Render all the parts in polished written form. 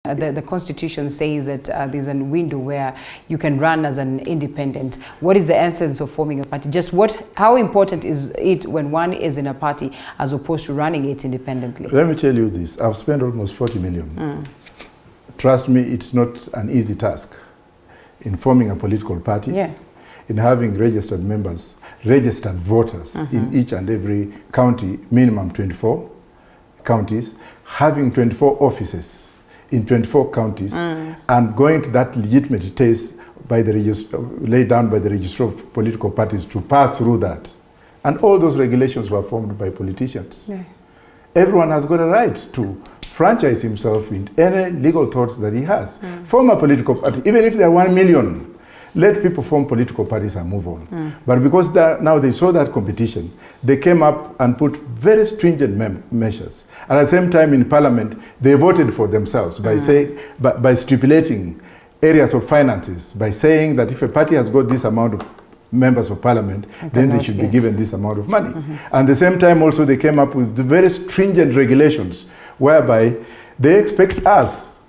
The Constitution says that there's a window where you can run as an independent. What is the essence of forming a party? How important is it when one is in a party as opposed to running it independently? Let me tell you this. I've spent almost 40 million. Trust me, it's not an easy task in forming a political party, in having registered members, registered voters in each and every county, minimum 24 counties, having 24 offices in 24 counties, and going to that legitimate test by the laid down by the Register of Political Parties to pass through that. And all those regulations were formed by politicians. Everyone has got a right to franchise himself in any legal thoughts that he has. Form a political party, even if there are 1 million, let people form political parties and move on. But because now they saw that competition, they came up and put very stringent measures. And at the same time in Parliament, they voted for themselves by saying, by stipulating areas of finances, by saying that if a party has got this amount of members of Parliament, then they should be given this amount of money. And at the same time also they came up with very stringent regulations whereby they expect us,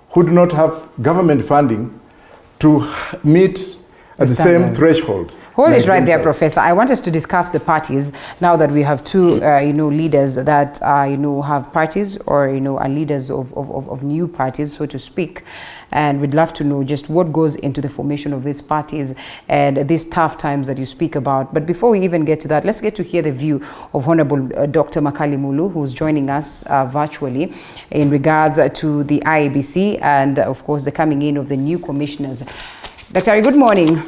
who do not have government funding, to meet at the same threshold. Hold it right there, Professor. I want us to discuss the parties now that we have two, leaders that, have parties or, are leaders of new parties, so to speak. And we'd love to know just what goes into the formation of these parties and these tough times that you speak about. But before we even get to that, let's get to hear the view of Honorable Dr. Makali Mulu, who's joining us virtually in regards to the IEBC and, of course, the coming in of the new commissioners. Dr. Good morning.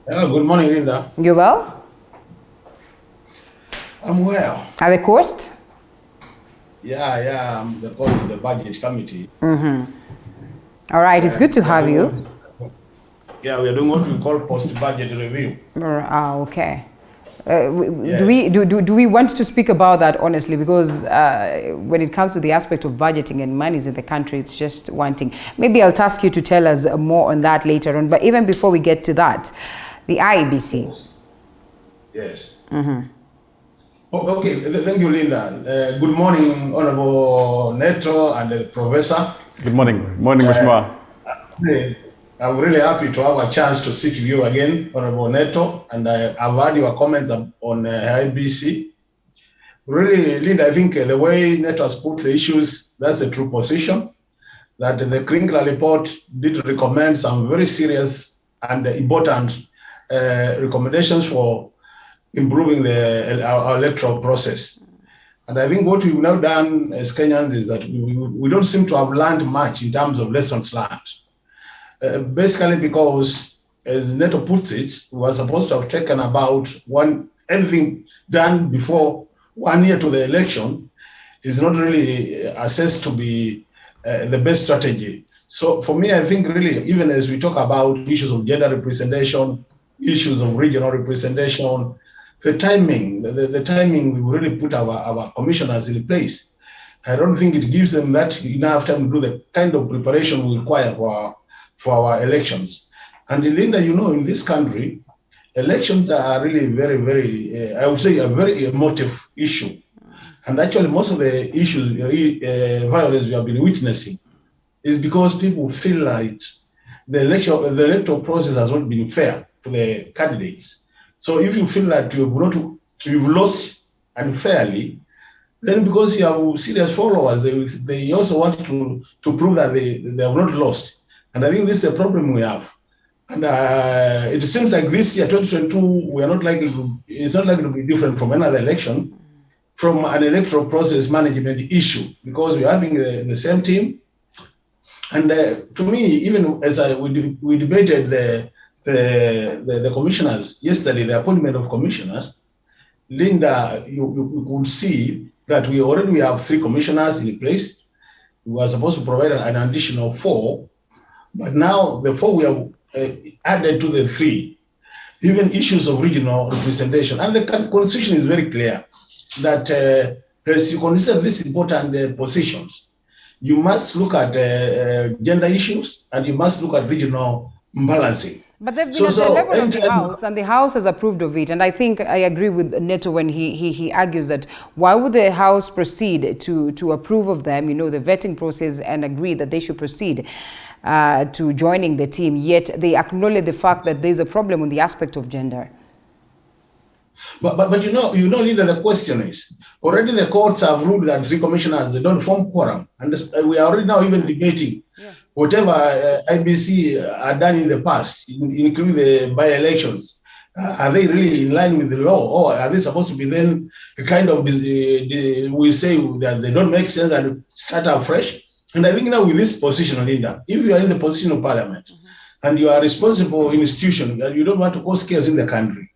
Good morning, Linda. You well? I'm well. Are the coast? Yeah, I'm the part of the budget committee. All right, it's good to have you. Yeah, we are doing what we call post-budget review. Okay. Do we want to speak about that honestly? Because when it comes to the aspect of budgeting and monies in the country, it's just one thing. Maybe I'll ask you to tell us more on that later on. But even before we get to that, the IEBC. Yes. Okay, thank you, Linda. Good morning, Honorable Neto and the Professor. Good morning. Morning, Mheshimiwa. I'm really happy to have a chance to sit with you again, Honorable Neto, and I've heard your comments on IEBC. Really, Linda, I think the way Neto has put the issues, that's the true position, that the Krinkler report did recommend some very serious and important recommendations for improving our electoral process. And I think what we've now done as Kenyans is that we don't seem to have learned much in terms of lessons learned. Basically because, as Neto puts it, we were supposed to have taken about anything done before 1 year to the election is not really assessed to be the best strategy. So for me, I think really, even as we talk about issues of gender representation, issues of regional representation, the timing we really put our commissioners in place. I don't think it gives them that enough time to do the kind of preparation we require for our elections. And Linda, in this country, elections are really very, very, I would say a very emotive issue. And actually most of the issues, violence we have been witnessing is because people feel like the electoral process has not been fair to the candidates. So if you feel that you've lost unfairly, then because you have serious followers, they also want to prove that they have not lost. And I think this is a problem we have. And it seems like this year, 2022, it's not likely to be different from another election, from an electoral process management issue, because we're having the same team. And to me, even as we debated the commissioners yesterday, the appointment of commissioners, Linda, you could see that we already have 3 commissioners in place. We were supposed to provide an additional 4, but now the 4 we have added to the 3. Even issues of regional representation, and the constitution is very clear that as you consider these important positions, you must look at gender issues and you must look at regional balancing. But they've been at the level of the House, and the House has approved of it. And I think I agree with Neto when he argues that why would the House proceed to approve of them, the vetting process, and agree that they should proceed to joining the team, yet they acknowledge the fact that there's a problem on the aspect of gender. But Linda, the question is, already the courts have ruled that 3 commissioners, they don't form quorum. And we are already now even debating whatever IBC are done in the past, including the by-elections. Are they really in line with the law, or are they supposed to be then kind of, we say that they don't make sense and start afresh? And I think now with this position, Linda, if you are in the position of parliament and you are responsible for institution, you don't want to cause chaos in the country,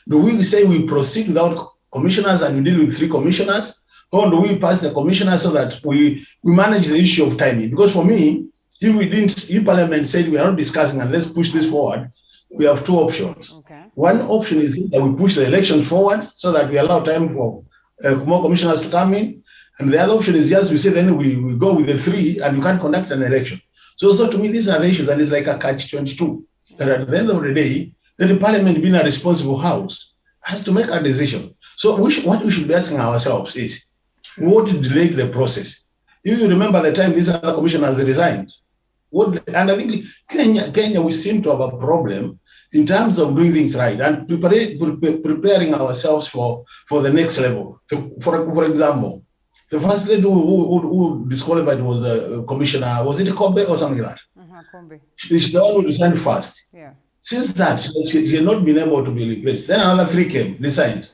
do we say we proceed without commissioners and we deal with 3 commissioners? Or do we pass the commissioners so that we manage the issue of timing? Because for me, if Parliament said we are not discussing and let's push this forward, we have 2 options. Okay. One option is that we push the elections forward so that we allow time for more commissioners to come in. And the other option is just we say then we go with the 3 and you can't conduct an election. So to me, these are the issues, and it's like a catch-22. And at the end of the day, the Parliament, being a responsible house, has to make a decision. So what we should be asking ourselves is, what delayed the process? If you remember the time these other commissioners resigned, and I think Kenya, we seem to have a problem in terms of doing things right and preparing ourselves for the next level. For example, the first lady who disqualified was a commissioner, was it Kombe or something like that? Kombe. She's the one who resigned first. Yeah. Since that, she had not been able to be replaced. Then another 3 came, resigned.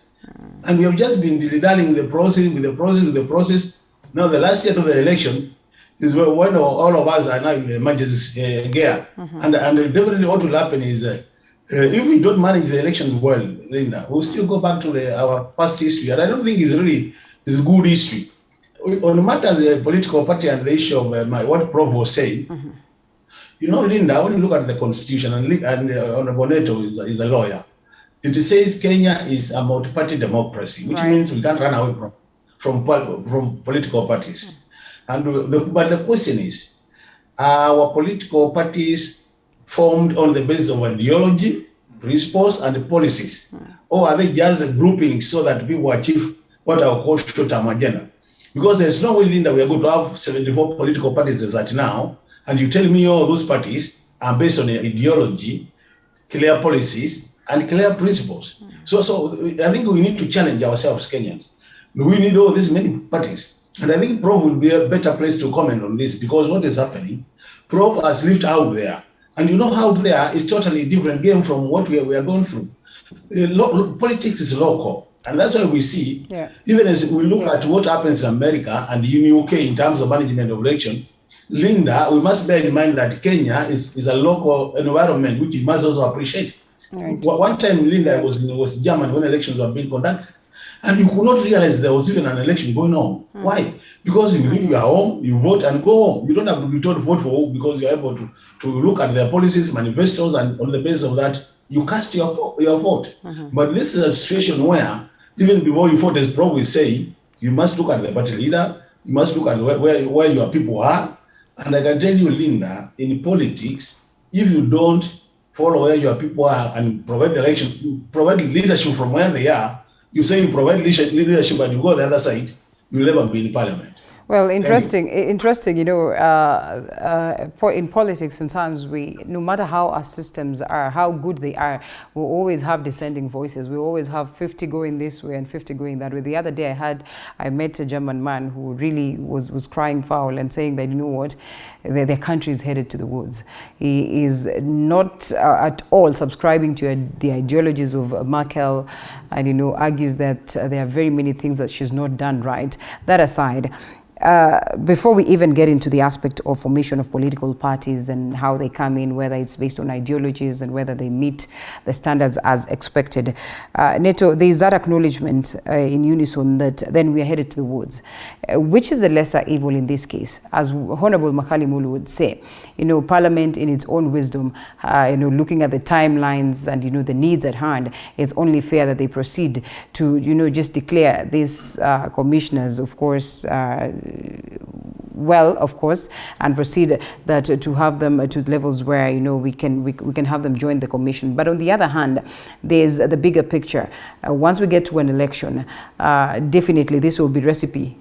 And we have just been dilly-dallying with the process. Now the last year of the election is when all of us are now in emergency gear. And definitely what will happen is, if we don't manage the elections well, Linda, we'll still go back to our past history. And I don't think it's good history. On matters of political party and the issue of what Prof was saying, Linda, when you look at the Constitution, and Honorable Neto is a lawyer, it says Kenya is a multi-party democracy, which means we can't run away from political parties. But the question is, are our political parties formed on the basis of ideology, principles, and policies? Or are they just grouping so that people achieve what I call short-term agenda? Because there's no way, Linda, we are going to have 74 political parties as at now, and you tell me all those parties are based on ideology, clear policies, and clear principles. So I think we need to challenge ourselves, Kenyans. We need all these many parties. And I think Prof will be a better place to comment on this, because what is happening, Prof has lived out there. And out there is totally different game from what we are going through. Politics is local. And that's why we see, even as we look at what happens in America and in UK in terms of management of election, Linda, we must bear in mind that Kenya is a local environment which you must also appreciate. Right. One time, Linda, was German when elections were being conducted, and you could not realize there was even an election going on. Why? Because you leave your home, you vote and go home. You don't have to be told vote for who, because you're able to look at their policies, manifestos, and on the basis of that, you cast your vote. But this is a situation where, even before you vote, as Prof is saying, you must look at the party leader, you must look at where your people are. And I can tell you, Linda, in politics, if you don't follow where your people are and provide leadership from where they are, you say you provide leadership and you go the other side, you'll never be in parliament. Well, interesting. In politics, sometimes no matter how our systems are, how good they are, we'll always have dissenting voices. We always have 50 going this way and 50 going that way. The other day I met a German man who really was crying foul and saying that, what, their country is headed to the woods. He is not at all subscribing to the ideologies of Merkel, and, argues that there are very many things that she's not done right. That aside, before we even get into the aspect of formation of political parties and how they come in, whether it's based on ideologies and whether they meet the standards as expected, Neto, there is that acknowledgement in unison that then we are headed to the woods. Which is the lesser evil in this case? As Honorable Makali Mulu would say, Parliament in its own wisdom, looking at the timelines and, the needs at hand, it's only fair that they proceed to, just declare these commissioners, of course, well, of course, and proceed that to have them to levels where we can have them join the commission. But on the other hand, there's the bigger picture. Once we get to an election, definitely this will be recipe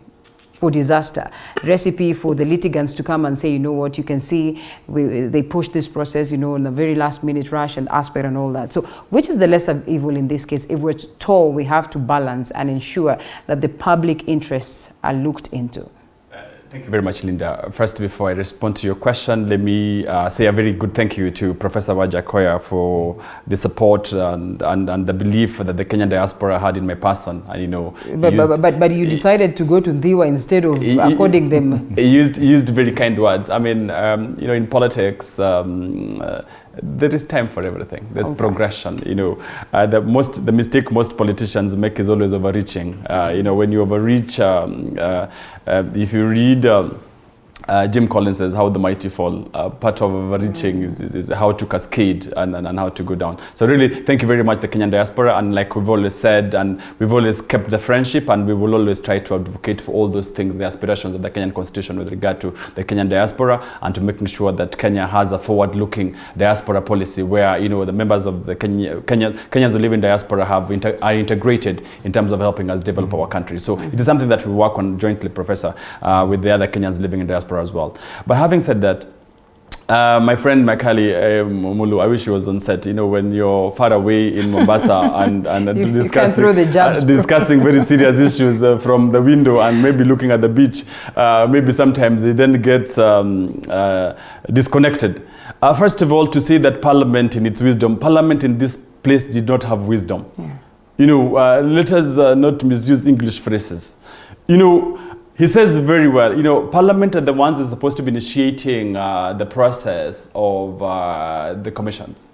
for disaster, recipe for the litigants to come and say, you know what, you can see they pushed this process, in a very last minute rush and aspect and all that. So which is the lesser evil in this case? If we're told we have to balance and ensure that the public interests are looked into. Thank you very much, Linda. First, before I respond to your question, let me say a very good thank you to Professor Wajackoyah for the support and the belief that the Kenyan diaspora had in my person. And, but you decided to go to Ndiwa instead of according them. He used very kind words. I mean, in politics, there is time for everything. There's progression. The mistake most politicians make is always overreaching. When you overreach, if you read Jim Collins says how the mighty fall. Part of overreaching is how to cascade and how to go down. So really, thank you very much, the Kenyan diaspora. And like we've always said, and we've always kept the friendship, and we will always try to advocate for all those things, the aspirations of the Kenyan constitution with regard to the Kenyan diaspora, and to making sure that Kenya has a forward-looking diaspora policy where, the members of the Kenyans who live in diaspora are integrated in terms of helping us develop our country. So it is something that we work on jointly, Professor, with the other Kenyans living in diaspora as well. But having said that, my friend Makali Mulu, I wish he was on set. When you're far away in Mombasa and discussing very serious issues from the window and maybe looking at the beach, maybe sometimes it then gets disconnected. First of all, to say that Parliament in its wisdom, Parliament in this place did not have wisdom. Yeah. Let us not misuse English phrases. He says very well, Parliament are the ones who are supposed to be initiating the process of the commissions.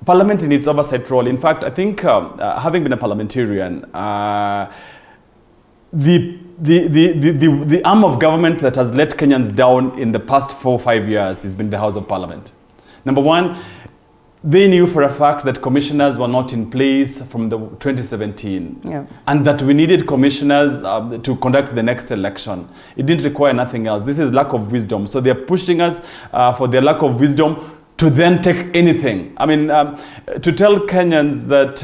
Parliament in its oversight role, in fact, I think having been a parliamentarian, the arm of government that has let Kenyans down in the past 4 or 5 years has been the House of Parliament. Number one, they knew for a fact that commissioners were not in place from the 2017, and that we needed commissioners to conduct the next election. It didn't require nothing else. This is lack of wisdom. So they're pushing us for their lack of wisdom to then take anything. I mean, to tell Kenyans that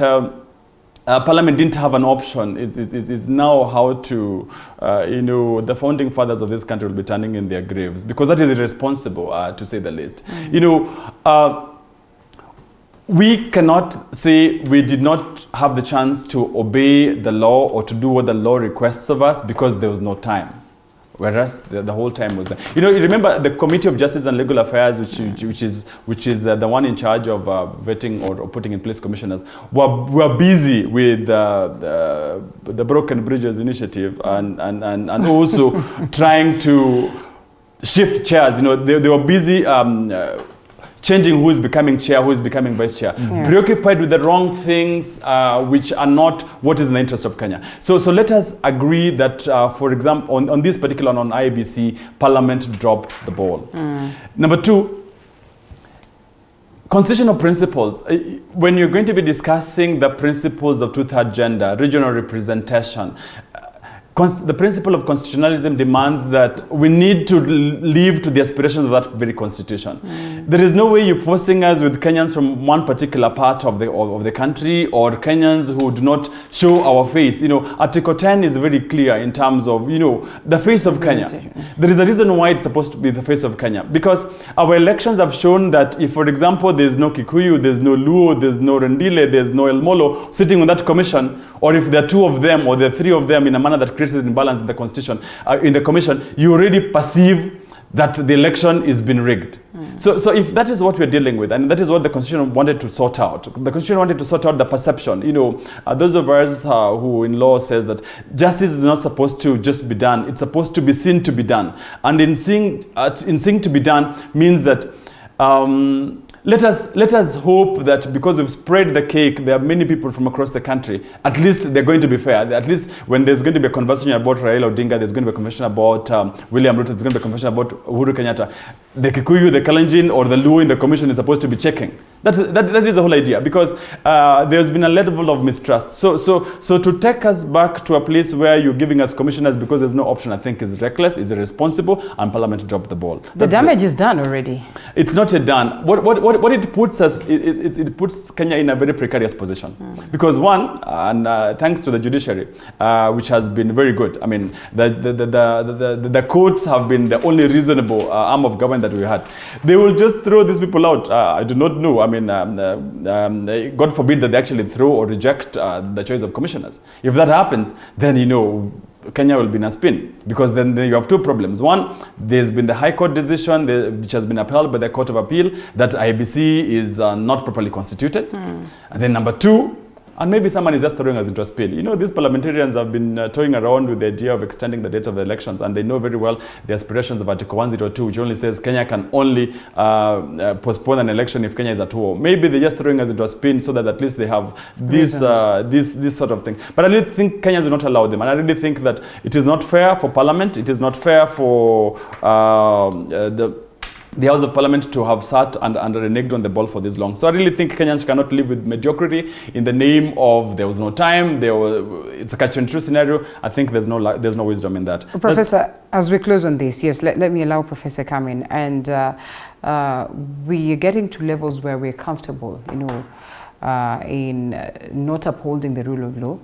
Parliament didn't have an option is now how to, the founding fathers of this country will be turning in their graves, because that is irresponsible, to say the least. We cannot say we did not have the chance to obey the law or to do what the law requests of us because there was no time. Whereas the whole time was there. You remember the Committee of Justice and Legal Affairs, which is the one in charge of vetting or putting in place commissioners, were busy with the Broken Bridges Initiative and also trying to shift chairs. They were busy changing who is becoming chair, who is becoming vice chair, preoccupied with the wrong things which are not what is in the interest of Kenya. So let us agree that, for example, on this particular, on IEBC, Parliament dropped the ball. Number two, constitutional principles. When you're going to be discussing the principles of two-third gender, regional representation, the principle of constitutionalism demands that we need to live to the aspirations of that very constitution. There is no way you're forcing us with Kenyans from one particular part of the country, or Kenyans who do not show our face. Article 10 is very clear in terms of, the face of Kenya. There is a reason why it's supposed to be the face of Kenya, because our elections have shown that if, for example, there's no Kikuyu, there's no Luo, there's no Rendile, there's no El Molo sitting on that commission, or if there are 2 of them or there are 3 of them in a manner that creates an imbalance in the constitution, in the commission, you already perceive that the election is being rigged. So if that is what we're dealing with, and that is what the constitution wanted to sort out, the constitution wanted to sort out the perception. Those of us who in law says that justice is not supposed to just be done, it's supposed to be seen to be done. And in seeing to be done means that let us hope that because we've spread the cake, there are many people from across the country. At least they're going to be fair. At least when there's going to be a conversation about Raila Odinga, there's going to be a conversation about William Ruto, there's going to be a conversation about Uhuru Kenyatta. The Kikuyu, the Kalenjin, or the Luo in the commission is supposed to be checking. That is the whole idea, because there's been a level of mistrust. So to take us back to a place where you're giving us commissioners because there's no option, I think is reckless, is irresponsible, and Parliament dropped the ball. The damage is done already. It's not yet done. What it puts us is it puts Kenya in a very precarious position. Because one, and thanks to the judiciary, which has been very good. I mean, the courts have been the only reasonable arm of government that we had. They will just throw these people out. I do not know. I mean, God forbid that they actually throw or reject the choice of commissioners. If that happens, then Kenya will be in a spin, because then you have two problems. One, there's been the High Court decision which has been upheld by the Court of Appeal that IBC is not properly constituted. And then number two, and maybe someone is just throwing us into a spin. These parliamentarians have been toying around with the idea of extending the date of the elections, and they know very well the aspirations of Article 102, which only says Kenya can only postpone an election if Kenya is at war. Maybe they're just throwing us into a spin so that at least they have this sort of thing. But I really think Kenyans will not allow them, and I really think that it is not fair for Parliament, it is not fair for the House of Parliament to have sat and reneged on the ball for this long. So I really think Kenyans cannot live with mediocrity in the name of there was no time, it's a catch-22 scenario. I think there's no wisdom in that. Professor, as we close on this, yes, let me allow Professor come in. And we are getting to levels where we're comfortable, in not upholding the rule of law.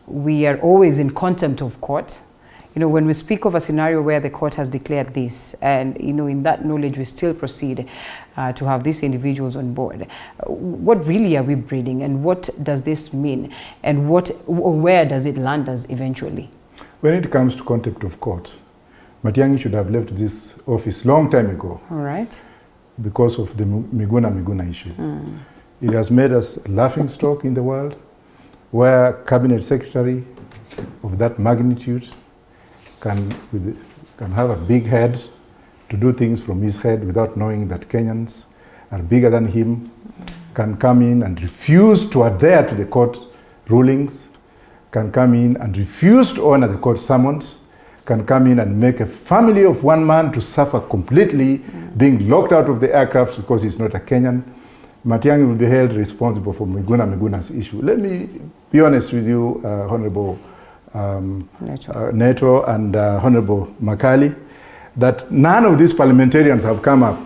We are always in contempt of court. When we speak of a scenario where the court has declared this, and in that knowledge we still proceed to have these individuals on board, what really are we breeding, and what does this mean, and where does it land us eventually? When it comes to contempt of court, Matiang'i should have left this office long time ago. All right. Because of the Miguna issue. It has made us a laughing stock in the world, where cabinet secretary of that magnitude can have a big head to do things from his head without knowing that Kenyans are bigger than him, can come in and refuse to adhere to the court rulings, can come in and refuse to honor the court summons, can come in and make a family of one man to suffer completely, being locked out of the aircraft because he's not a Kenyan. Matiang'i will be held responsible for Miguna's issue. Let me be honest with you, Honorable Neto and Honorable Makali, that none of these parliamentarians have come up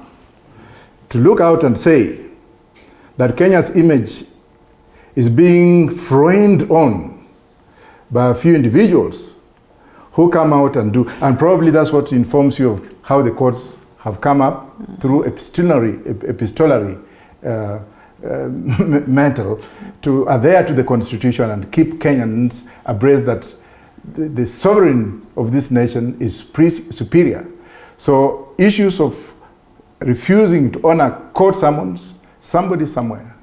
to look out and say that Kenya's image is being frowned on by a few individuals who come out and do, and probably that's what informs you of how the courts have come up through epistolary mental to adhere to the constitution and keep Kenyans abreast that the sovereign of this nation is superior. So issues of refusing to honor court summons, somebody somewhere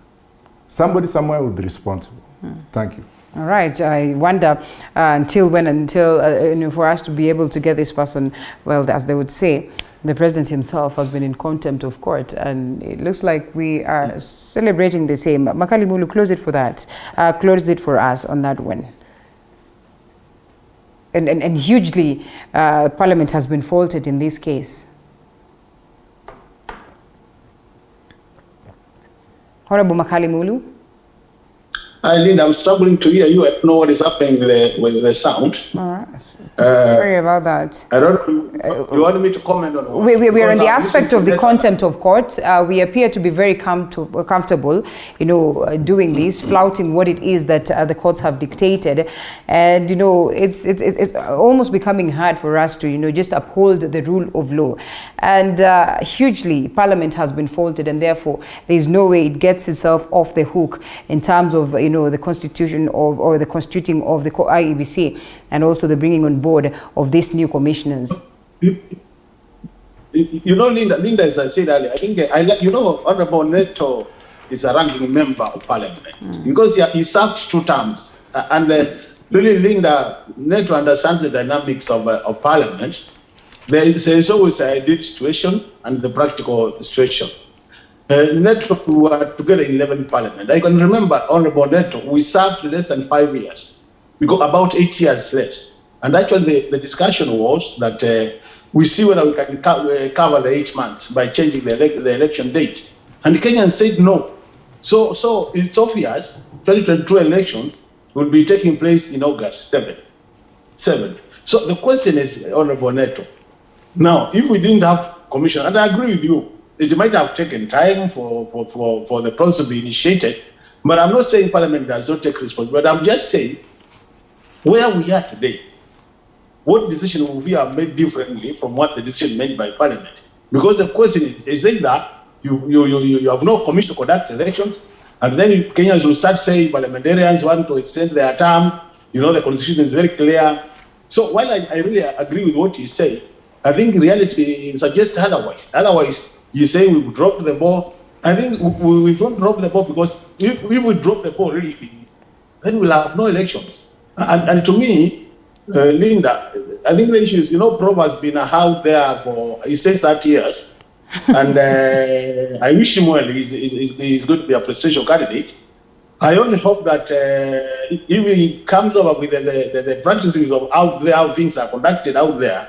will be responsible. Thank you. All right. I wonder until for us to be able to get this person, well, as they would say, the president himself has been in contempt of court, and it looks like we are celebrating the same. Makali Mulu, close it for us on that one. And hugely, Parliament has been faulted in this case. Honorable Makali Mulu. Eileen, I'm struggling to hear you. I don't know what is happening with the sound. All right. Sorry about that. I don't know. You want me to comment on what? We are on the aspect of the contempt of court. We appear to be very comfortable, doing this, flouting what it is that the courts have dictated. And, it's almost becoming hard for us to, just uphold the rule of law. And hugely, Parliament has been faulted, and therefore, there is no way it gets itself off the hook in terms of, the constitution or the constituting of the IEBC, and also the bringing on board of these new commissioners. Linda, as I said earlier, I think, Honorable Neto is a ranking member of Parliament because he served 2 terms. And really, Linda, Neto understands the dynamics of Parliament. There is always an ideal situation and the practical situation. Neto, we were together in 11th Parliament. I can remember, Honorable Neto, we served less than 5 years. We got about 8 years less. And actually, the discussion was that we see whether we can cover the 8 months by changing the election date. And Kenyans said no. So it's obvious 2022 elections will be taking place in August 7th. So the question is, Honorable Neto, now, if we didn't have commission, and I agree with you, it might have taken time for the process to be initiated, but I'm not saying Parliament does not take responsibility, but I'm just saying, where we are today, what decision will we have made differently from what the decision made by Parliament? Because the question is either you have no commission to conduct elections, and then Kenyans will start saying parliamentarians want to extend their term. You know, the constitution is very clear. So while I really agree with what you say, I think reality suggests otherwise. Otherwise, you say we would drop the ball. I think we don't drop the ball because if we drop the ball really, then we'll have no elections. And to me, Linda, I think the issue is, Prof has been out there for, he says 30 years. And I wish him well. He's going to be a presidential candidate. I only hope that if he comes over with the practices of how things are conducted out there,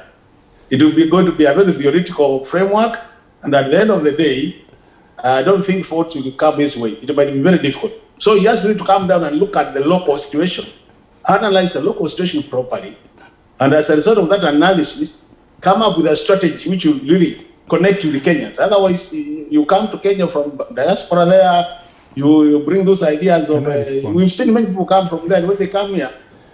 it will be going to be a very theoretical framework. And at the end of the day, I don't think votes will come his way. It might be very difficult. So he has to come down and look at the local situation, analyze the local situation properly, and as a result of that analysis, come up with a strategy which will really connect to the Kenyans. Otherwise, you come to Kenya from diaspora there, you bring those ideas of, we've seen many people come from there, and when they come here,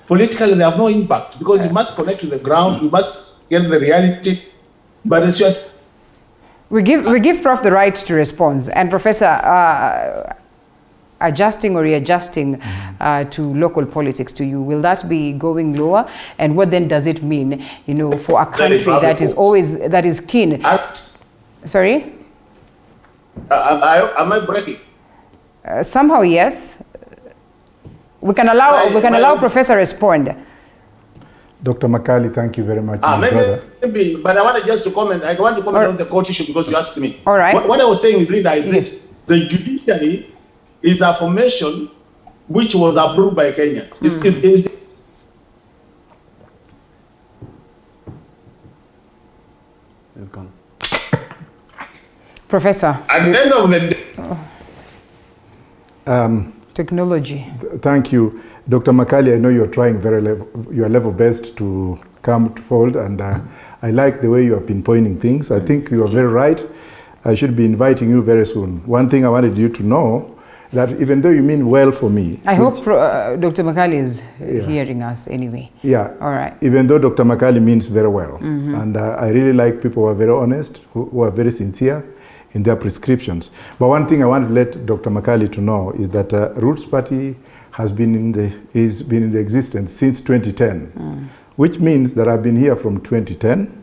politically they have no impact, because you must connect to the ground, you must get the reality, but it's just... We give Prof the right to respond, and Professor, adjusting or readjusting to local politics to you, will that be going lower? And what then does it mean, for a country that is keen? Sorry? Am I breaking? Somehow, yes. We can allow Professor respond. Dr. Makali, thank you very much, my brother. Maybe, but I wanted just to comment. I want to comment on the court issue because you asked me. All right. What I was saying is, Linda, is that the judiciary is a formation which was approved by Kenyans. It's gone. Professor. At the end of the day. Technology. Thank you. Dr. Makali, I know you're trying your level best to come forward, and I like the way you have been pointing things. I think you are very right. I should be inviting you very soon. One thing I wanted you to know, that even though you mean well for me... I hope Dr. Makali is hearing us anyway. Yeah. All right. Even though Dr. Makali means very well. And I really like people who are very honest, who are very sincere in their prescriptions. But one thing I want to let Dr. Makali to know is that Roots Party has been in the existence since 2010, which means that I've been here from 2010,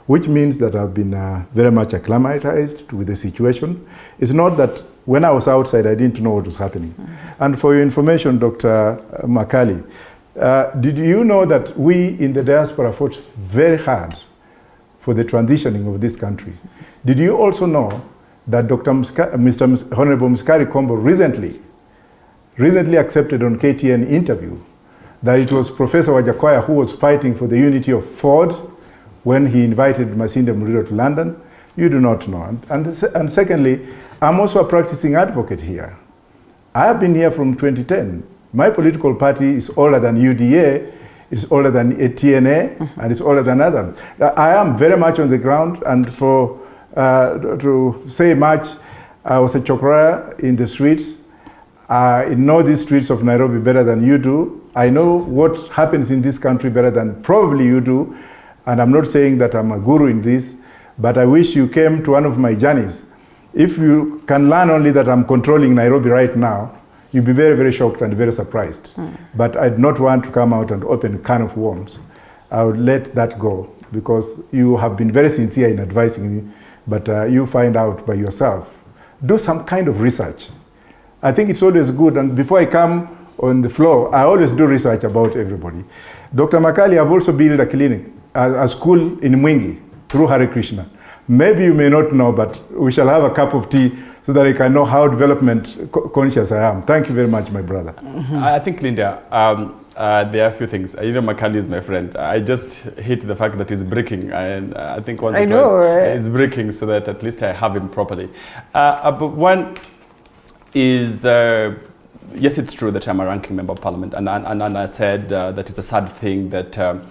which means that I've been very much acclimatized with the situation. It's not that when I was outside, I didn't know what was happening. And for your information, Dr. Makali, did you know that we in the diaspora fought very hard for the transitioning of this country? Did you also know that Honorable Mskari Kombo recently accepted on KTN interview that it was Professor Wajackoyah who was fighting for the unity of Ford when he invited Masinde Muliro to London? You do not know. And secondly, I'm also a practicing advocate here. I have been here from 2010. My political party is older than UDA, is older than TNA, and it's older than others. I am very much on the ground, and to say much, I was a chokora in the streets. I know these streets of Nairobi better than you do. I know what happens in this country better than probably you do. And I'm not saying that I'm a guru in this, but I wish you came to one of my journeys. If you can learn only that I'm controlling Nairobi right now, you'll be very, very shocked and very surprised. But I'd not want to come out and open a can of worms. I would let that go because you have been very sincere in advising me, but you find out by yourself. Do some kind of research. I think it's always good, and before I come on the floor, I always do research about everybody. Dr. Makali, I've also built a clinic, a school in Mwingi through Hare Krishna. Maybe you may not know, but we shall have a cup of tea so that I can know how development conscious I am. Thank you very much, my brother. I think, Linda, there are a few things. You know, Makali is my friend. I just hate the fact that he's breaking, and I think once or twice he's breaking, so that at least I have him properly. But one is, yes, it's true that I'm a ranking member of parliament, and I said that it's a sad thing that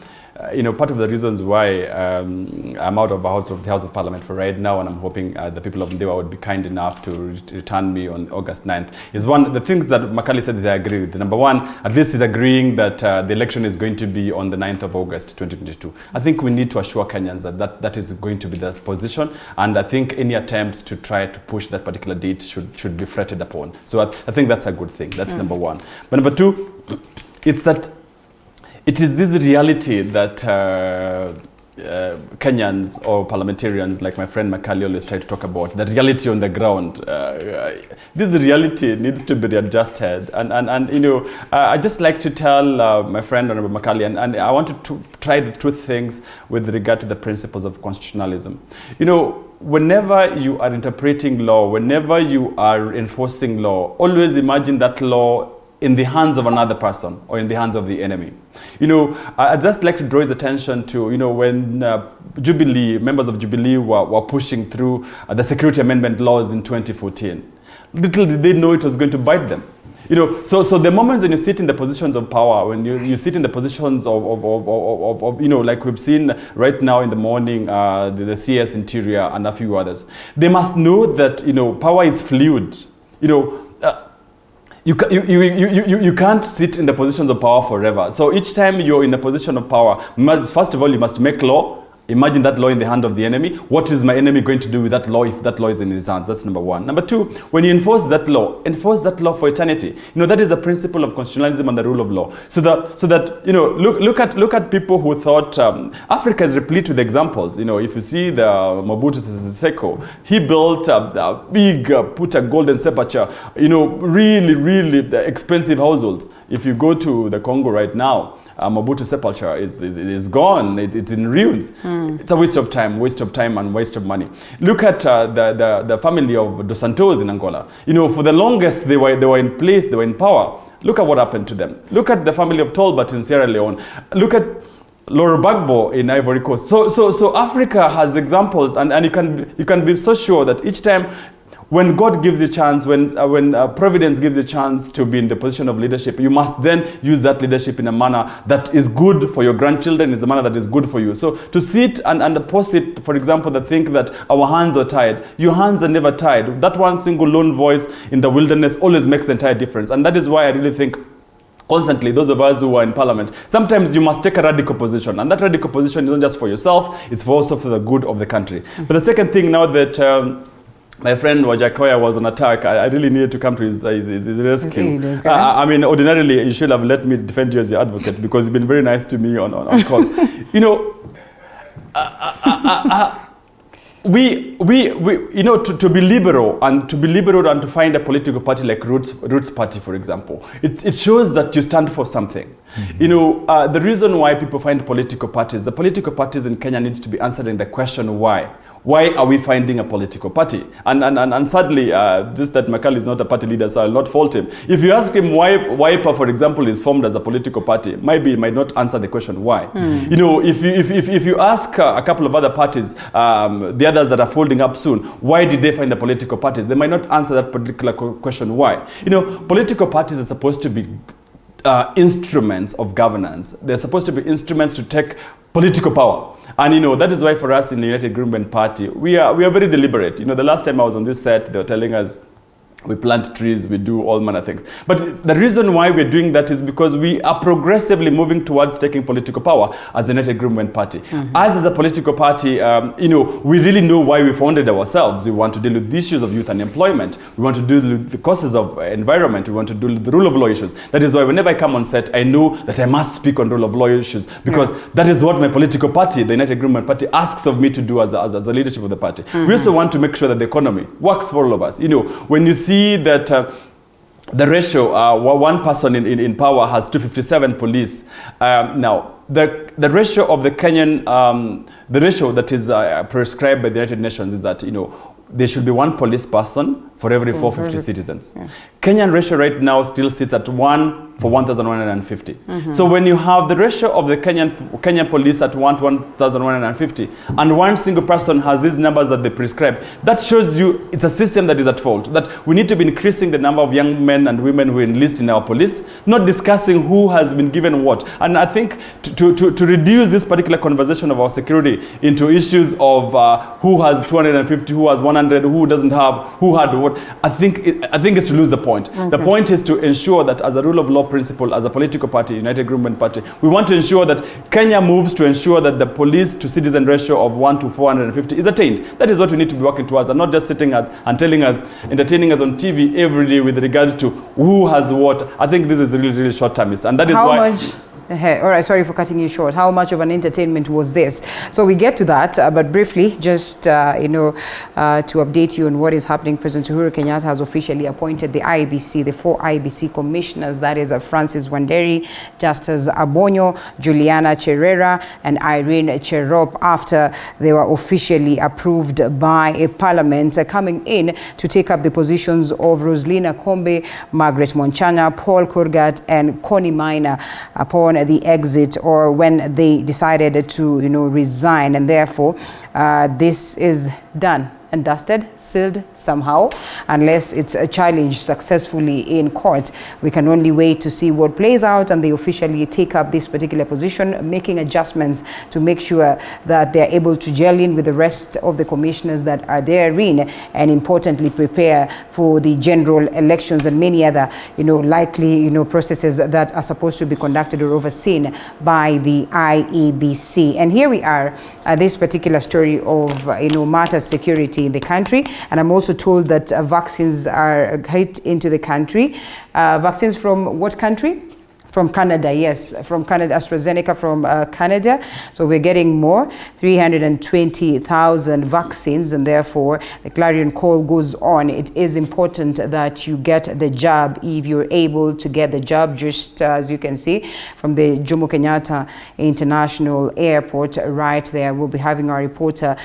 you know, part of the reasons why I'm out of the House of Parliament for right now, and I'm hoping the people of Ndewa would be kind enough to return me on August 9th, is one, the things that Makali said that I agree with. Number one, at least he's agreeing that the election is going to be on the 9th of August 2022. I think we need to assure Kenyans that is going to be the position, and I think any attempts to try to push that particular date should be fretted upon. So I think that's a good thing. That's number one. But number two, it's that it is this reality that Kenyans or parliamentarians like my friend Makali always try to talk about, the reality on the ground. This reality needs to be readjusted. And you know, I just like to tell my friend Honorable Makali, and I want to try the two things with regard to the principles of constitutionalism. You know, whenever you are interpreting law, whenever you are enforcing law, always imagine that law in the hands of another person or in the hands of the enemy. You know, I'd just like to draw his attention to, you know, when Jubilee, members of Jubilee were pushing through the security amendment laws in 2014. Little did they know it was going to bite them. You know, so the moments when you sit in the positions of power, when you sit in the positions of you know, like we've seen right now in the morning, the CS Interior and a few others, they must know that, you know, power is fluid. You know, you can't sit in the positions of power forever. So each time you're in the position of power, first of all, you must make law. Imagine that law in the hand of the enemy. What is my enemy going to do with that law if that law is in his hands? That's number one. Number two, when you enforce that law for eternity. You know, that is a principle of constitutionalism and the rule of law. So that you know, look at people who thought Africa is replete with examples. You know, if you see the Mobutu Sese Seko, he built a big, put a golden sepulchre. You know, really expensive households. If you go to the Congo right now, Mobutu sepulchre is gone. It's in ruins. It's a waste of time and waste of money. Look at the family of Dos Santos in Angola. You know, for the longest they were in place, they were in power. Look at what happened to them. Look at the family of Tolbert in Sierra Leone. Look at Laurent Gbagbo in Ivory Coast. So Africa has examples, and you can be so sure that each time when God gives you a chance, when Providence gives you a chance to be in the position of leadership, you must then use that leadership in a manner that is good for your grandchildren, is a manner that is good for you. So to sit and opposite, for example, that think that our hands are tied. Your hands are never tied. That one single lone voice in the wilderness always makes the entire difference. And that is why I really think constantly, those of us who are in parliament, sometimes you must take a radical position. And that radical position is not just for yourself, it's also for the good of the country. But the second thing, now that my friend Wajackoyah was on attack, I really needed to come to his rescue. Okay. I mean, ordinarily, you should have let me defend you as your advocate, because you've been very nice to me on calls. You know, we you know, to be liberal and to find a political party like Roots Party, for example, it shows that you stand for something. You know, the reason why people find political parties, the political parties in Kenya need to be answering the question why. Why are we finding a political party? And sadly, just that Makali is not a party leader, so I'll not fault him. If you ask him why WIPA, for example, is formed as a political party, maybe he might not answer the question why. You know, if you ask a couple of other parties, the others that are folding up soon, why did they find the political parties? They might not answer that particular question why. You know, political parties are supposed to be instruments of governance. They're supposed to be instruments to take political power. And you know, that is why for us in the United Movement Party, we are very deliberate. You know, the last time I was on this set, they were telling us we plant trees, we do all manner of things. But the reason why we're doing that is because we are progressively moving towards taking political power as the United Movement Party. As a political party, you know, we really know why we founded ourselves. We want to deal with the issues of youth unemployment. We want to deal with the causes of environment. We want to deal with the rule of law issues. That is why whenever I come on set, I know that I must speak on rule of law issues, because that is what my political party, the United Movement Party, asks of me to do as the leadership of the party. We also want to make sure that the economy works for all of us. You know, when you see that the ratio, one person in power has 257 police. Now, the ratio of the Kenyan, the ratio that is prescribed by the United Nations is that, you know, there should be one police person for every 450 citizens. Yeah. Kenyan ratio right now still sits at 1 for 1,150. So when you have the ratio of the Kenyan police at 1 to 1,150, and one single person has these numbers that they prescribe, that shows you it's a system that is at fault, that we need to be increasing the number of young men and women who enlist in our police, not discussing who has been given what. And I think to reduce this particular conversation of our security into issues of who has 250, who has 100, who doesn't have, who had what, I think it's to lose the point. The point is to ensure that as a rule of law principle, as a political party, United Government Party, we want to ensure that Kenya moves to ensure that the police to citizen ratio of 1 to 450 is attained. That is what we need to be working towards, and not just sitting us and telling us, entertaining us on TV every day with regard to who has what. I think this is really, really short-termist, and that is why... Much? All right, sorry for cutting you short. How much of an entertainment was this? So we get to that, but briefly, just to update you on what is happening, President Uhuru Kenyatta has officially appointed the IEBC, the 4 IEBC commissioners, that is Francis Wanderi, Justice Abonyo, Juliana Cherera, and Irene Cherop, after they were officially approved by a parliament, coming in to take up the positions of Roslina Kombe, Margaret Monchana, Paul Kurgat, and Connie Maina upon the exit, or when they decided to resign, and therefore this is done and dusted, sealed somehow, unless it's challenged successfully in court. We can only wait to see what plays out, and they officially take up this particular position, making adjustments to make sure that they're able to gel in with the rest of the commissioners that are therein, and importantly prepare for the general elections and many other likely processes that are supposed to be conducted or overseen by the IEBC. And here we are, this particular story of matter security in the country, and I'm also told that vaccines are hit into the country. Vaccines from what country? From Canada, yes, from Canada, AstraZeneca from Canada. So we're getting more, 320,000 vaccines, and therefore the clarion call goes on. It is important that you get the jab if you're able to get the jab, just as you can see from the Jomo Kenyatta International Airport right there. We'll be having our reporter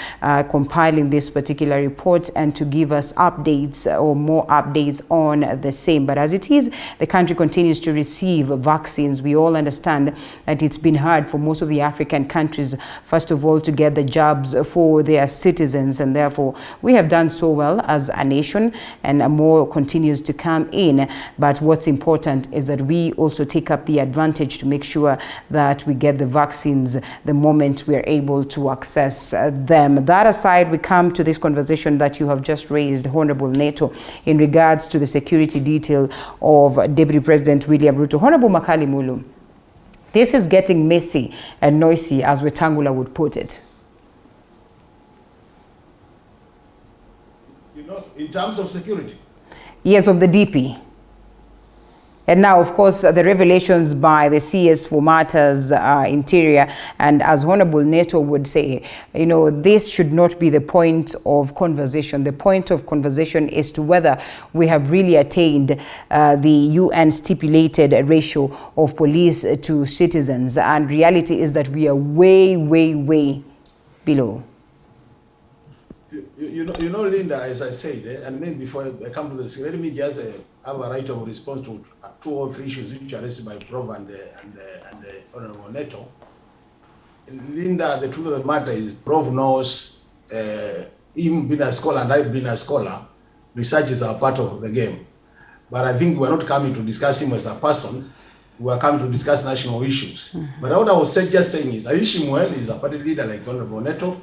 compiling this particular report and to give us updates or more updates on the same. But as it is, the country continues to receive vaccines. We all understand that it's been hard for most of the African countries, first of all, to get the jobs for their citizens, and therefore we have done so well as a nation, and more continues to come in. But what's important is that we also take up the advantage to make sure that we get the vaccines the moment we're able to access them. That aside, we come to this conversation that you have just raised, Honorable Neto, in regards to the security detail of Deputy President William Ruto. Honorable Makali Mulu, this is getting messy and noisy, as Wetangula would put it. In terms of security? Yes, of the DP. And now, of course, the revelations by the CS for Matters Interior, and as Honorable Neto would say, this should not be the point of conversation. The point of conversation is to whether we have really attained the UN stipulated ratio of police to citizens. And reality is that we are way, way, way below. Linda, as I said, and maybe before I come to this, let me just have a right of response to 2 or 3 issues which are raised by Prof and Honorable Neto. Linda, the truth of the matter is, Prof knows, him being a scholar and I've been a scholar, research is a part of the game. But I think we're not coming to discuss him as a person. We are coming to discuss national issues. But what I was just saying is, I wish him well. He's a party leader like Honorable Neto.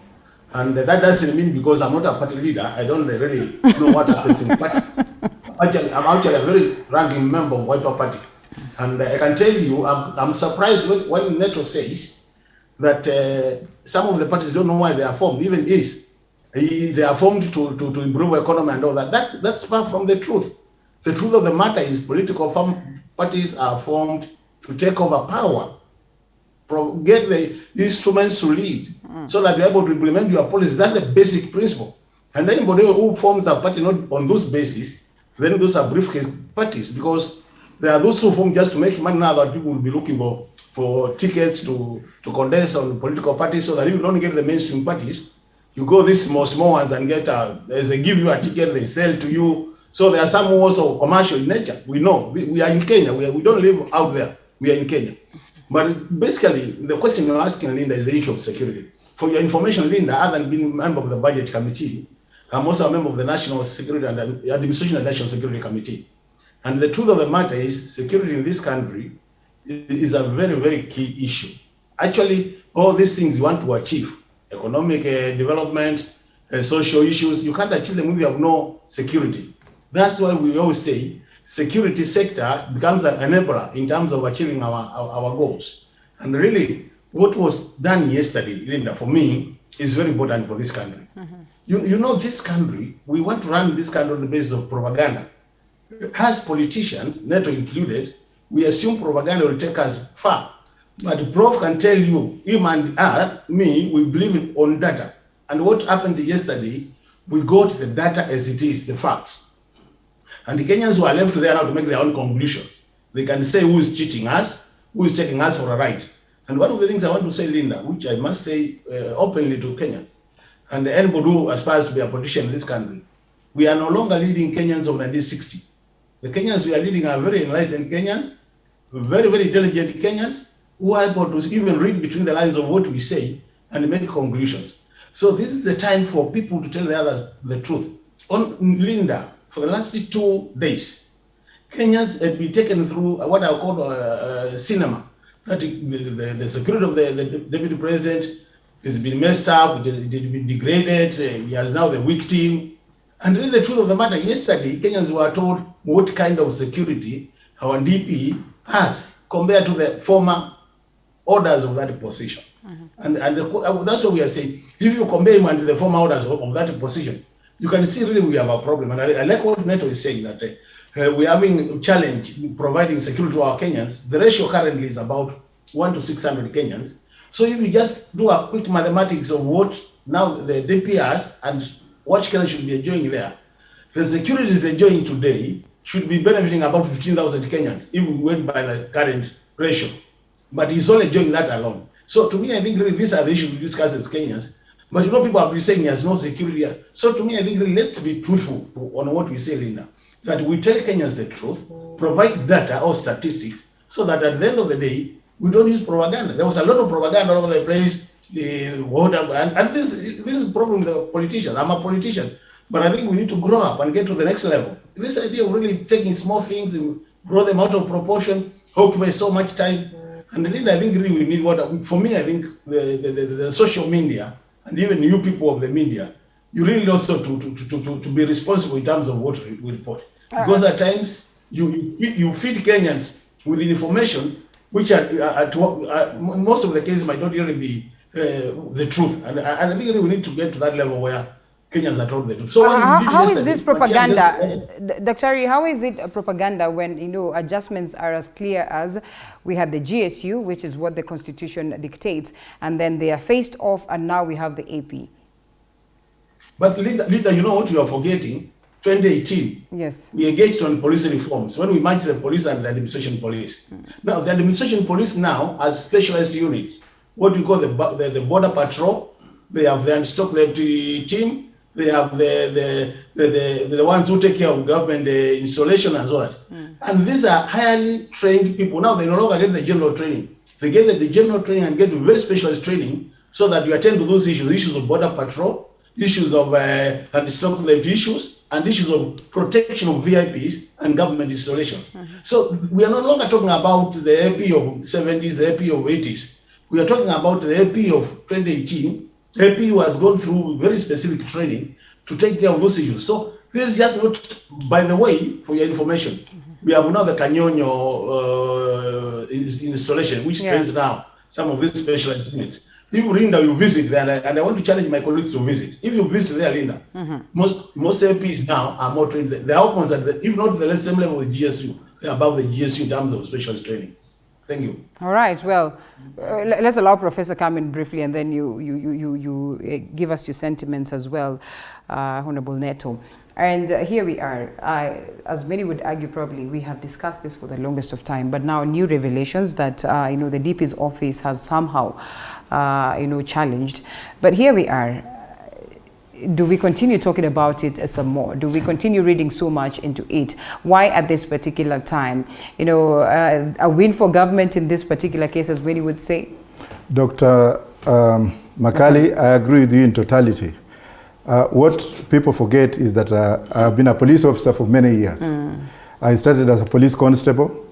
And that doesn't mean because I'm not a party leader, I don't really know what happens in the party. I'm actually a very ranking member of White Party. And I can tell you, I'm surprised when Neto says that some of the parties don't know why they are formed, even they are formed to improve economy and all that. That's far from the truth. The truth of the matter is political parties are formed to take over power, get the instruments to lead, so that you're able to implement your policies. That's the basic principle. And anybody who forms a party not on those basis, then those are briefcase parties, because there are those who form just to make money. Now that people will be looking for tickets to contest on political parties, so that if you don't get the mainstream parties, you go these small ones and get they give you a ticket, they sell to you, So there are some also commercial in nature. We know, we are in Kenya, we don't live out there, we are in Kenya. But basically, the question you're asking, Linda, is the issue of security. For your information, Linda, other than being a member of the Budget Committee, I'm also a member of the National Security and Administration and National Security Committee. And the truth of the matter is, security in this country is a very, very key issue. Actually, all these things you want to achieve, economic development, social issues, you can't achieve them if you have no security. That's why we always say security sector becomes an enabler in terms of achieving our goals. And really, what was done yesterday, Linda, for me, is very important for this country. Mm-hmm. You know, this country, we want to run this country on the basis of propaganda. As politicians, Neto included, we assume propaganda will take us far. But Prof can tell you, him and me, we believe on data. And what happened yesterday, we got the data as it is, the facts. And the Kenyans who are left there now to make their own conclusions. They can say who is cheating us, who is taking us for a ride. And one of the things I want to say, Linda, which I must say openly to Kenyans, and anybody who aspires to be a politician in this country, we are no longer leading Kenyans of 1960. The Kenyans we are leading are very enlightened Kenyans, very, very intelligent Kenyans, who are able to even read between the lines of what we say and make conclusions. So this is the time for people to tell the others the truth. On Linda, for the last 2 days, Kenyans had been taken through what I call cinema. That the security of the deputy president has been messed up, it has been degraded, he is now the victim. And really the truth of the matter, yesterday, Kenyans were told what kind of security our DP has compared to the former orders of that position. Mm-hmm. And that's what we are saying. If you compare him and the former orders of that position, you can see really we have a problem. And I like what Neto is saying, that we're having a challenge in providing security to our Kenyans. The ratio currently is about 1 to 600 Kenyans. So if you just do a quick mathematics of what now the DPS and what Kenya should be enjoying there, the security is enjoying today should be benefiting about 15,000 Kenyans if we went by the current ratio. But he's only enjoying that alone. So to me, I think really these are the issues we discuss as Kenyans. But you know, people have been saying he has no security. So to me, I think really let's be truthful on what we say, Linda, that we tell Kenyans the truth, provide data or statistics, so that at the end of the day, we don't use propaganda. There was a lot of propaganda all over the place, and this is a problem with the politicians. I'm a politician, but I think we need to grow up and get to the next level. This idea of really taking small things and grow them out of proportion, occupy so much time. And then I think really we need for me, I think the social media, and even you people of the media, you really also to be responsible in terms of what we report. Because at times you feed Kenyans with information which most of the cases might not really be the truth. And I think really we need to get to that level where Kenyans are told the truth. So how is this propaganda, Dr. How is it a propaganda when, you know, adjustments are as clear as we had the GSU, which is what the Constitution dictates, and then they are phased off, and now we have the AP? But Linda, you know what you are forgetting? 2018, yes, we engaged on police reforms when we merged the police and the administration police. Now, the administration police now has specialized units. What we call the border patrol. They have the anti-stock team. They have the ones who take care of government installation and so on. And these are highly trained people. Now they no longer get the general training. They get the general training and get very specialized training so that you attend to those issues of border patrol, issues of anti-stock issues, and issues of protection of VIPs and government installations. So we are no longer talking about the AP of 70s, the AP of 80s. We are talking about the AP of 2018. AP who has gone through very specific training to take care of those issues. So this is just not, by the way, for your information, we have now the Kanyonyo installation, which trains now some of these specialized units. If Linda, you visit there, and I want to challenge my colleagues to visit. If you visit there, Linda, most APs now are more trained. They are open at if not the same level with GSU, they are above the GSU in terms of specialized training. Thank you. All right. Well, let's allow Professor come in briefly, and then you give us your sentiments as well, Honorable Neto. And here we are. As many would argue, probably we have discussed this for the longest of time, but now new revelations that you know, the DP's office has somehow you know, challenged. But here we are. do we continue talking about it some more? Do we continue reading so much into it? Why at this particular time? You know, a win for government in this particular case, as many would say? Dr. Makali, I agree with you in totality. What people forget is that I've been a police officer for many years. I started as a police constable.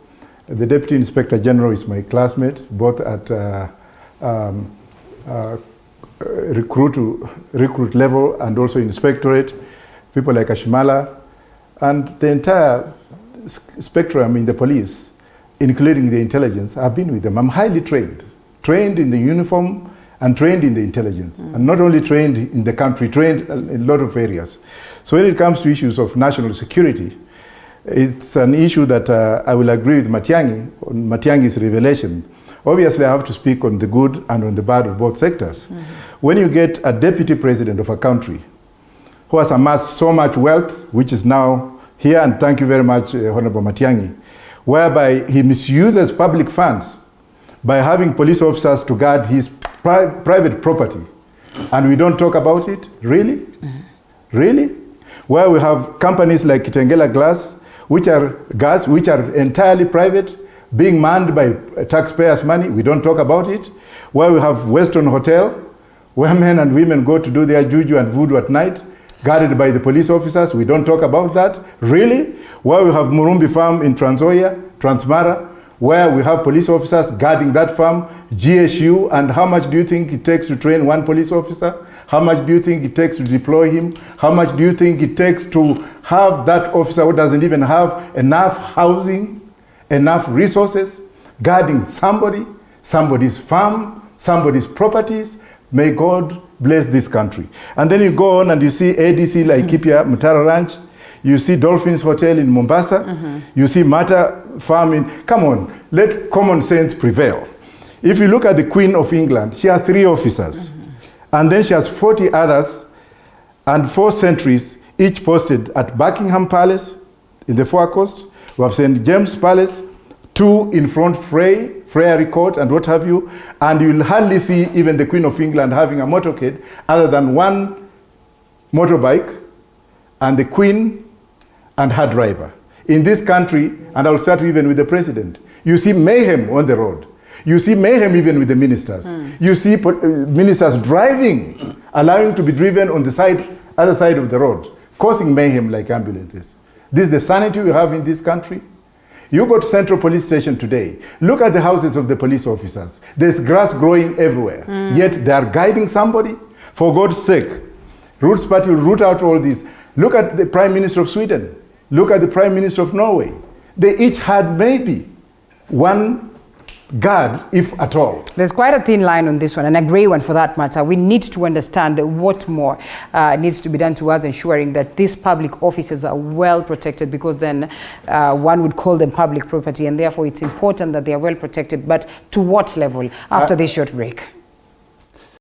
The Deputy Inspector General is my classmate, both at recruit level and also inspectorate. People like Ashimala and the entire spectrum in the police, including the intelligence, I've been with them. I'm highly trained in the uniform and trained in the intelligence, and not only trained in the country, trained in a lot of areas. So when it comes to issues of national security, it's an issue that I will agree with Matiang'i on Matiang'i's revelation. Obviously, I have to speak on the good and on the bad of both sectors. When you get a deputy president of a country who has amassed so much wealth, which is now here, and thank you very much, Honorable Matiang'i, whereby he misuses public funds by having police officers to guard his private property, and we don't talk about it? Really? Really? Where we have companies like Kitengela Glass, which are entirely private, being manned by taxpayers' money, we don't talk about it. Where we have Western Hotel, where men and women go to do their juju and voodoo at night, guarded by the police officers, we don't talk about that. Really? Where we have Murumbi Farm in Trans Nzoia, Transmara, where we have police officers guarding that farm, GSU, and how much do you think it takes to train one police officer? How much do you think it takes to deploy him? How much do you think it takes to have that officer who doesn't even have enough housing, enough resources, guarding somebody's farm, somebody's properties? May God bless this country. And then you go on and you see ADC like Kipia Mutara Ranch, you see Dolphins Hotel in Mombasa, you see Mata Farm in, come on, let common sense prevail. If you look at the Queen of England, she has 3 officers, and then she has 40 others and 4 sentries, each posted at Buckingham Palace in the Far Coast. We have St. James Palace, 2 in front Friary Court and what have you, and you'll hardly see even the Queen of England having a motorcade other than 1 motorbike and the Queen and her driver. In this country, and I'll start even with the president, you see mayhem on the road. You see mayhem even with the ministers. You see ministers driving, allowing to be driven on the other side of the road, causing mayhem like ambulances. This is the sanity we have in this country. You go to Central Police Station today, look at the houses of the police officers. There's grass growing everywhere, yet they are guiding somebody. For God's sake, Roots Party will root out all this. Look at the Prime Minister of Sweden. Look at the Prime Minister of Norway. They each had maybe 1 guard, if at all. There's quite a thin line on this one, and a grey one for that matter. We need to understand what more needs to be done towards ensuring that these public offices are well protected, because then one would call them public property, and therefore it's important that they are well protected. But to what level? After this short break.